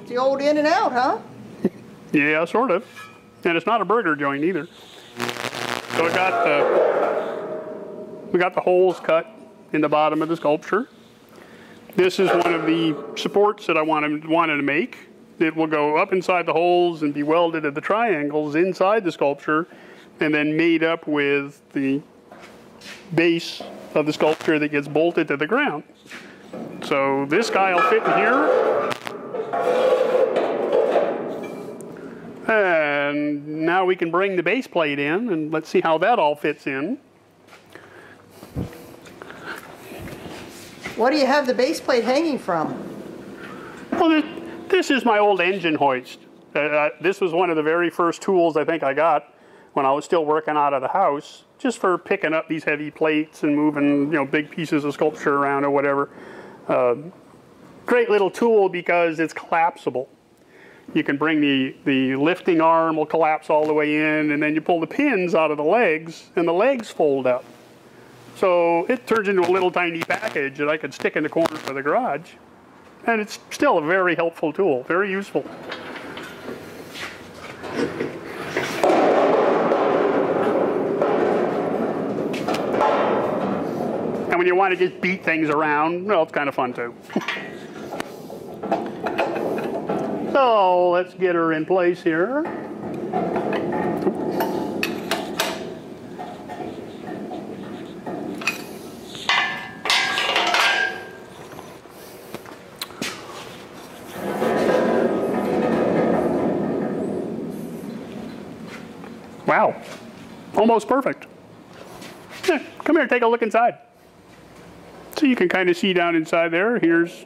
It's the old in and out, huh? Yeah, sort of. And it's not a burger joint either. So we got the holes cut in the bottom of the sculpture. This is one of the supports that I wanted to make. It will go up inside the holes and be welded at the triangles inside the sculpture and then made up with the base of the sculpture that gets bolted to the ground. So this guy will fit in here. And now we can bring the base plate in and let's see how that all fits in. What do you have the base plate hanging from? Well, this is my old engine hoist. This was one of the very first tools I think I got when I was still working out of the house, just for picking up these heavy plates and moving, big pieces of sculpture around or whatever. Great little tool because it's collapsible. You can bring the lifting arm will collapse all the way in, and then you pull the pins out of the legs, and the legs fold up. So it turns into a little tiny package that I could stick in the corner of the garage. And it's still a very helpful tool, very useful. And when you want to just beat things around, well, it's kind of fun too. So let's get her in place here. Wow, almost perfect. Yeah, come here, take a look inside. So you can kind of see down inside there. Here's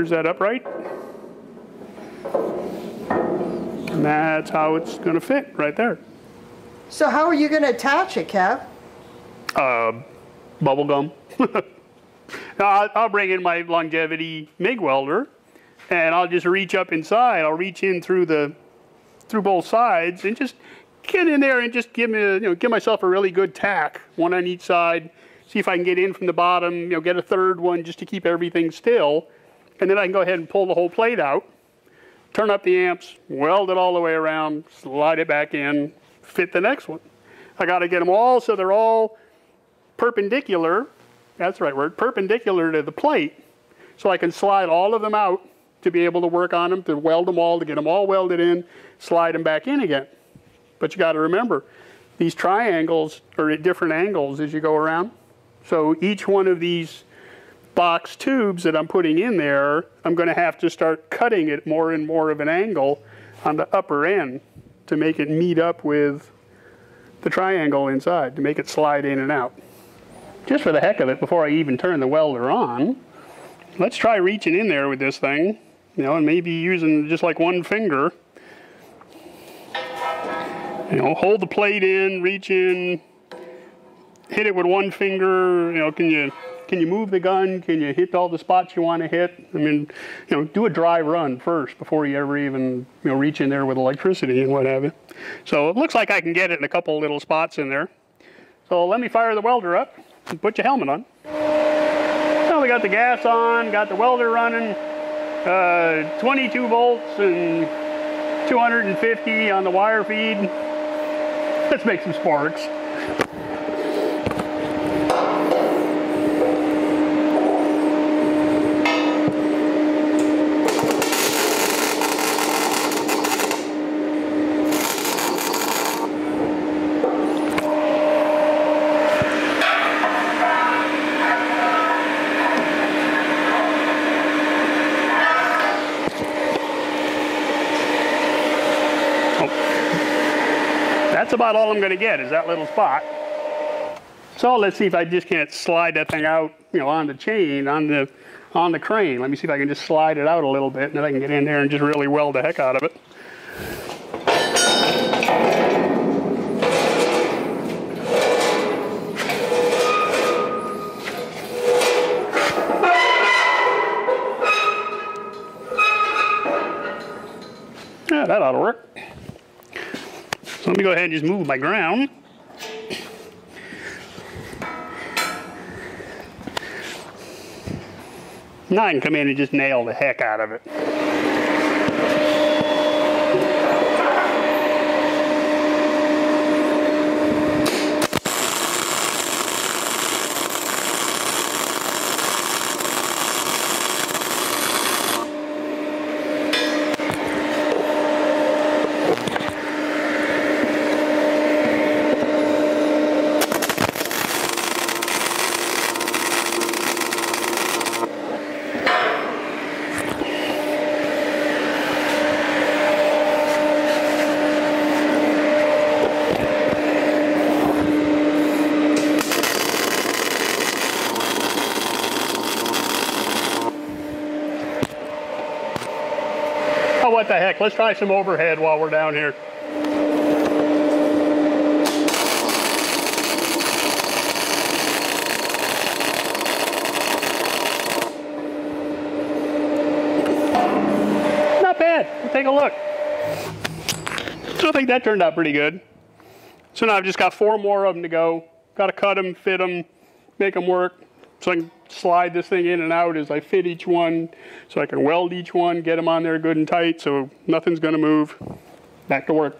that upright. And that's how it's going to fit right there. So how are you going to attach it, Kev? Bubble gum. I'll bring in my longevity MIG welder, and I'll just reach up inside. I'll reach in through both sides and just get in there and just give myself a really good tack, one on each side. See if I can get in from the bottom. Get a third one just to keep everything still, and then I can go ahead and pull the whole plate out. Turn up the amps, weld it all the way around, slide it back in, fit the next one. I got to get them all so they're all perpendicular, that's the right word, perpendicular to the plate, so I can slide all of them out to be able to work on them, to weld them all, to get them all welded in, slide them back in again. But you got to remember, these triangles are at different angles as you go around. So each one of these box tubes that I'm putting in there, I'm going to have to start cutting it more and more of an angle on the upper end to make it meet up with the triangle inside, to make it slide in and out. Just for the heck of it, before I even turn the welder on, let's try reaching in there with this thing, and maybe using just like one finger. Hold the plate in, reach in, hit it with one finger. Can you move the gun? Can you hit all the spots you want to hit? I mean, do a dry run first before you ever even, reach in there with electricity and what have you. So it looks like I can get it in a couple little spots in there. So let me fire the welder up and put your helmet on. Now we got the gas on, got the welder running, 22 volts and 250 on the wire feed. Let's make some sparks. That's about all I'm going to get is that little spot. So let's see if I just can't slide that thing out, on the chain, on the crane. Let me see if I can just slide it out a little bit, and then I can get in there and just really weld the heck out of it. Yeah, that ought to work. So let me go ahead and just move my ground. Now I can come in and just nail the heck out of it. Oh, what the heck? Let's try some overhead while we're down here. Not bad. We'll take a look. So I think that turned out pretty good. So now I've just got 4 more of them to go. Got to cut them, fit them, make them work. So I can slide this thing in and out as I fit each one, so I can weld each one, get them on there good and tight so nothing's going to move. Back to work.